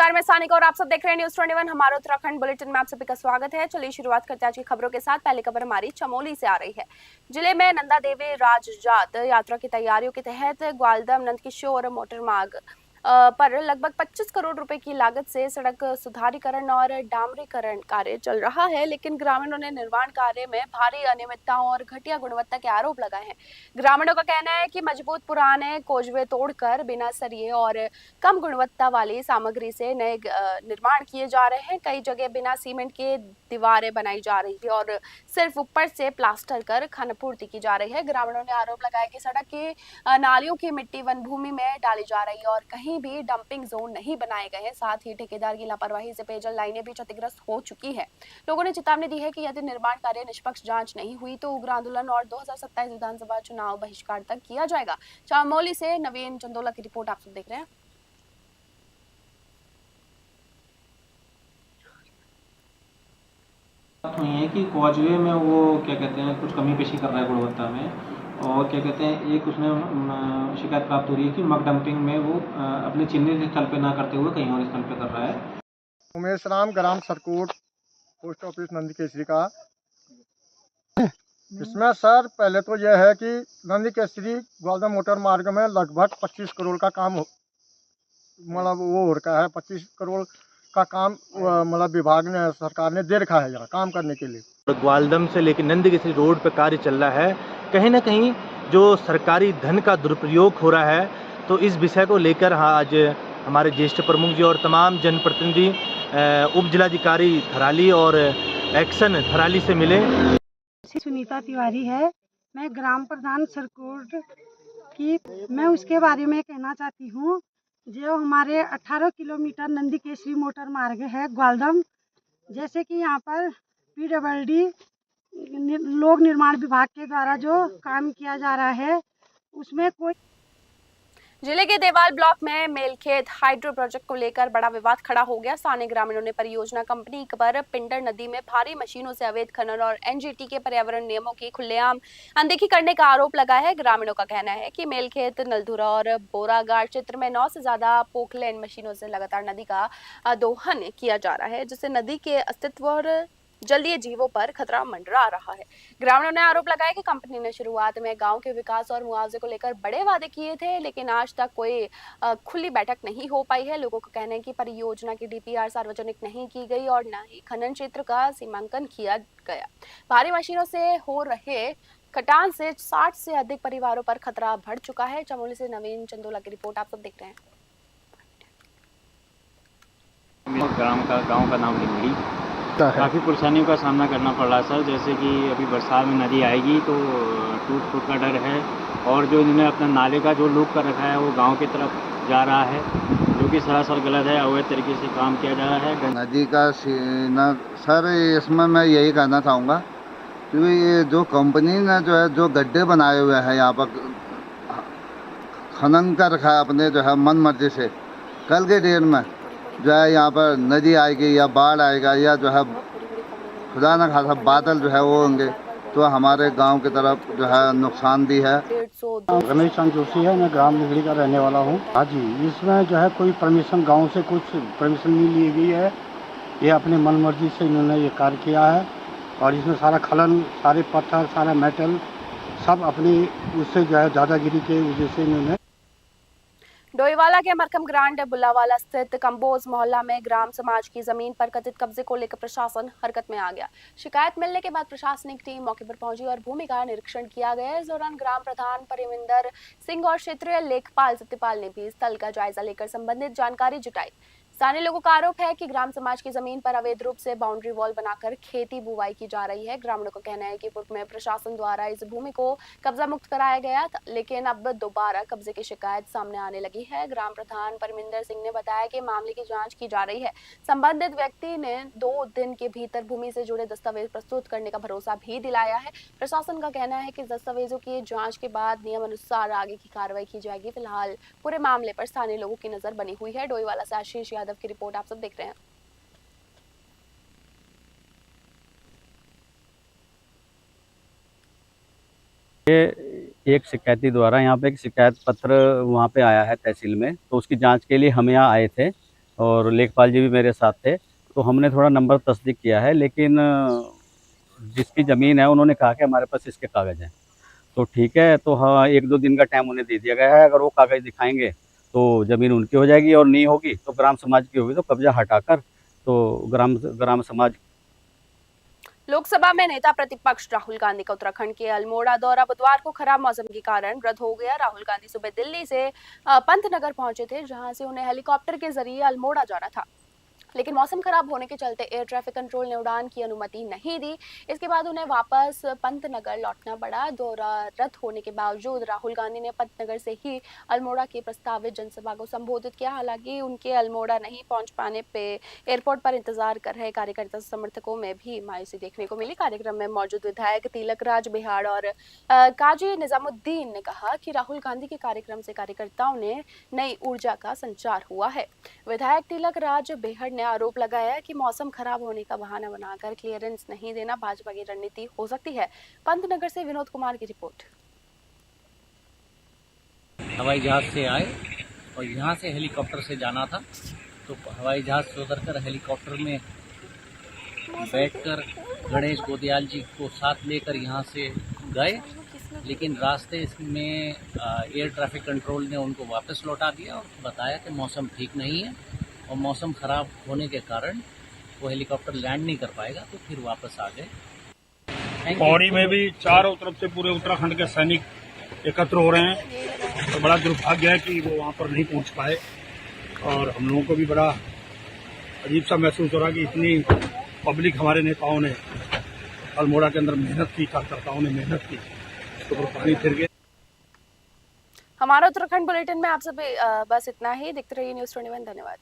नमस्कार, मैं सानिका और आप सब देख रहे हैं न्यूज़ 21 हमारा उत्तराखंड बुलेटिन में आप सभी का स्वागत है। चलिए शुरुआत करते हैं आज की खबरों के साथ। पहली खबर हमारी चमोली से आ रही है। जिले में नंदा देवी राजजात यात्रा की तैयारियों के तहत ग्वालदम नंदकिशोर मोटर मार्ग पर लगभग 25 करोड़ रुपए की लागत से सड़क सुधारीकरण और डामरीकरण कार्य चल रहा है, लेकिन ग्रामीणों ने निर्माण कार्य में भारी अनियमितताओं और घटिया गुणवत्ता के आरोप लगाए हैं। ग्रामीणों का कहना है कि मजबूत पुराने कोजवे तोड़कर बिना सरिये और कम गुणवत्ता वाली सामग्री से नए निर्माण किए जा रहे हैं। कई जगह बिना सीमेंट के दीवारें बनाई जा रही है और सिर्फ ऊपर से प्लास्टर कर खानापूर्ति की जा रही है। ग्रामीणों ने आरोप लगाया कि सड़क की नालियों की मिट्टी वन भूमि में डाली जा रही है और कहीं भी डंपिंग जोन नहीं बनाए गए हैं। साथ ही ठेकेदार की लापरवाही से पेयजल लाइनें भी क्षतिग्रस्त हो चुकी है। लोगों ने चेतावनी दी है कि यदि निर्माण कार्य निष्पक्ष जांच नहीं हुई तो उग्र आंदोलन और 2027 विधानसभा चुनाव बहिष्कार तक किया जाएगा। चमोली से नवीन चंदोला की रिपोर्ट आप सब देख रहे हैं। हुई है कि कॉजवे में वो क्या कहते हैं कुछ कमी पेशी कर रहा है गुणवत्ता में, और क्या कहते हैं एक उसमें शिकायत प्राप्त हो रही है कि मग डंपिंग में वो अपने चिन्हित स्थल पे ना करते हुए कहीं और स्थल पे कर रहा है। उमेश राम, ग्राम सरकोट, पोस्ट ऑफिस नंदी केसरी का। इसमें सर पहले तो यह है कि नंदी केसरी ग्वालदम मोटर मार्ग में लगभग 25 करोड़ का काम मतलब वो हो रखा है। 25 करोड़ का काम मतलब विभाग ने, सरकार ने दे रखा है यहाँ काम करने के लिए। ग्वालदम से लेकर नंदी केसरी रोड पर कार्य चल रहा है। कहीं ना कहीं जो सरकारी धन का दुरुपयोग हो रहा है, तो इस विषय को लेकर आज हमारे ज्येष्ठ प्रमुख जी और तमाम जनप्रतिनिधि उप जिलाधिकारी थराली और एक्शन थराली से मिले। सुनीता तिवारी है, मैं ग्राम प्रधान सरकोट की। मैं उसके बारे में कहना चाहती हूँ, जो हमारे 18 किलोमीटर नंदी केसरी मोटर मार्ग है ग्वालदम, जैसे कि यहाँ पर PWD लोक निर्माण विभाग के द्वारा जो काम किया जा रहा है उसमें कोई। जिले के देवाल ब्लॉक में मेलखेत हाइड्रो प्रोजेक्ट को लेकर बड़ा विवाद खड़ा हो गया। स्थानीय ग्रामीणों ने परियोजना कंपनी पर पिंडर नदी में भारी मशीनों से अवैध खनन और NGT के पर्यावरण नियमों की खुलेआम अनदेखी करने का आरोप लगाया है। ग्रामीणों का कहना है कि मेलखेत, नलधुरा और बोरागाड़ क्षेत्र में 9 से ज्यादा पोकलेन मशीनों से लगातार नदी का दोहन किया जा रहा है, जिससे नदी के अस्तित्व और जलीय जीवों पर खतरा मंडरा रहा है। ग्रामीणों ने आरोप लगाया कि कंपनी ने शुरुआत में गांव के विकास और मुआवजे को लेकर बड़े वादे किए थे, लेकिन आज तक कोई खुली बैठक नहीं हो पाई है। लोगों का कहना है कि परियोजना की DPR सार्वजनिक नहीं की गई और न ही खनन क्षेत्र का सीमांकन किया गया। भारी मशीनों से हो रहे कटान से 60 से अधिक परिवारों पर खतरा बढ़ चुका है। चमोली से नवीन चंदोला की रिपोर्ट आप सब देख रहे हैं। गांव का नाम लिंगड़ी। काफ़ी परेशानियों का सामना करना पड़ रहा है सर, जैसे कि अभी बरसात में नदी आएगी तो टूट फूट का डर है, और जो इन्होंने अपना नाले का जो लूप कर रखा है वो गांव की तरफ जा रहा है, जो कि सरासर गलत है। अवैध तरीके से काम किया जा रहा है नदी का सीना। सर इसमें मैं यही कहना चाहूँगा कि ये जो कंपनी ने जो है जो गड्ढे बनाए हुए हैं यहाँ पर खनन कर रखा है अपने जो है मन मर्जी से, कल के डेट में जो है यहाँ पर नदी आएगी या बाढ़ आएगा या जो है खुदा न खासा बादल जो है वो होंगे तो हमारे गांव की तरफ जो है नुकसान भी है। रमेश चंद जोशी है, मैं ग्राम लिंगड़ी का रहने वाला हूँ। हाँ जी, इसमें जो है कोई परमिशन गांव से कुछ परमिशन नहीं ली गई है। ये अपने मन मर्जी से इन्होंने ये कार्य किया है और इसमें सारा खलन, सारे पत्थर, सारा मेटल सब अपनी उससे जो है दादागिरी के वजह से इन्होंने। डोईवाला के मरकम ग्रांड बुल्लावाला स्थित कंबोज मोहल्ला में ग्राम समाज की जमीन पर कथित कब्जे को लेकर प्रशासन हरकत में आ गया। शिकायत मिलने के बाद प्रशासनिक टीम मौके पर पहुंची और भूमि का निरीक्षण किया गया। इस दौरान ग्राम प्रधान परिविंदर सिंह और क्षेत्रीय लेखपाल सत्यपाल ने भी स्थल का जायजा लेकर संबंधित जानकारी जुटाई। स्थानीय लोगों का आरोप है कि ग्राम समाज की जमीन पर अवैध रूप से बाउंड्री वॉल बनाकर खेती बुवाई की जा रही है। ग्रामीणों का कहना है कि पूर्व में प्रशासन द्वारा इस भूमि को कब्जा मुक्त कराया गया था, लेकिन अब दोबारा कब्जे की शिकायत सामने आने लगी है। ग्राम प्रधान परमिंदर सिंह ने बताया कि मामले की जांच की जा रही है। संबंधित व्यक्ति ने 2 दिन के भीतर भूमि से जुड़े दस्तावेज प्रस्तुत करने का भरोसा भी दिलाया है। प्रशासन का कहना है कि दस्तावेजों की जाँच के बाद नियम अनुसार आगे की कार्रवाई की जाएगी। फिलहाल पूरे मामले पर स्थानीय लोगों की नजर बनी हुई है। डोईवाला से आशीष यादव की रिपोर्ट आप सब देख रहे हैं। ये एक शिकायती द्वारा यहाँ पे एक शिकायत पत्र वहाँ पे आया है तहसील में, तो उसकी जांच के लिए हम यहाँ आए थे। और लेखपाल जी भी मेरे साथ थे। तो हमने थोड़ा नंबर तस्दीक किया है, लेकिन जिसकी ज़मीन है उन्होंने कहा कि हमारे पास इसके कागज़ हैं। तो ठीक है, तो हाँ 1-2 दिन का टाइम उन्हें दे दिया गया है। अगर वो कागज़ दिखाएंगे तो ज़मीन उनकी हो जाएगी, और नहीं होगी तो ग्राम समाज की होगी, तो कब्जा हटाकर तो ग्राम समाज। लोकसभा में नेता प्रतिपक्ष राहुल गांधी का उत्तराखंड के अल्मोड़ा दौरा बुधवार को खराब मौसम के कारण रद्द हो गया। राहुल गांधी सुबह दिल्ली से पंतनगर पहुंचे थे, जहां से उन्हें हेलीकॉप्टर के जरिए अल्मोड़ा जाना था, लेकिन मौसम खराब होने के चलते एयर ट्रैफिक कंट्रोल ने उड़ान की अनुमति नहीं दी। इसके बाद उन्हें वापस पंतनगर लौटना पड़ा। दौरा रद्द होने के बावजूद राहुल गांधी ने पंतनगर से ही अल्मोड़ा की प्रस्तावित जनसभा को संबोधित किया। हालांकि उनके अल्मोड़ा नहीं पहुंच पाने पे एयरपोर्ट पर इंतजार कर रहे कार्यकर्ता समर्थकों में भी मायूसी देखने को मिली। कार्यक्रम में मौजूद विधायक तिलक राज बेहाड़ और काजी निजामुद्दीन ने कहा कि राहुल गांधी के कार्यक्रम से कार्यकर्ताओं ने नई ऊर्जा का संचार हुआ है। विधायक तिलक राज बेहड़ ने आरोप लगाया कि मौसम खराब होने का बहाना बनाकर क्लियरेंस नहीं देना भाजपा की रणनीति हो सकती है। पंतनगर से विनोद कुमार की रिपोर्ट। हवाई जहाज से आए और यहाँ से हेलीकॉप्टर से जाना था, तो हवाई जहाज से उतरकर हेलीकॉप्टर में बैठकर गणेश गोदयाल जी को साथ लेकर यहाँ से गए, लेकिन रास्ते में एयर ट्रैफिक कंट्रोल ने उनको वापस लौटा दिया और बताया कि मौसम ठीक नहीं है और मौसम खराब होने के कारण वो हेलीकॉप्टर लैंड नहीं कर पाएगा, तो फिर वापस आ गए। पौड़ी में भी चारों तरफ से पूरे उत्तराखंड के सैनिक एकत्र हो रहे हैं, तो बड़ा दुर्भाग्य है कि वो वहाँ पर नहीं पहुँच पाए और हम लोगों को भी बड़ा अजीब सा महसूस हो रहा कि इतनी पब्लिक हमारे नेताओं ने अल्मोड़ा के अंदर मेहनत की, कार्यकर्ताओं ने मेहनत की, तो फिर पानी फिर गया। हमारा उत्तराखंड बुलेटिन में आप सभी बस इतना ही। देखते रहिए न्यूज़ 21। धन्यवाद।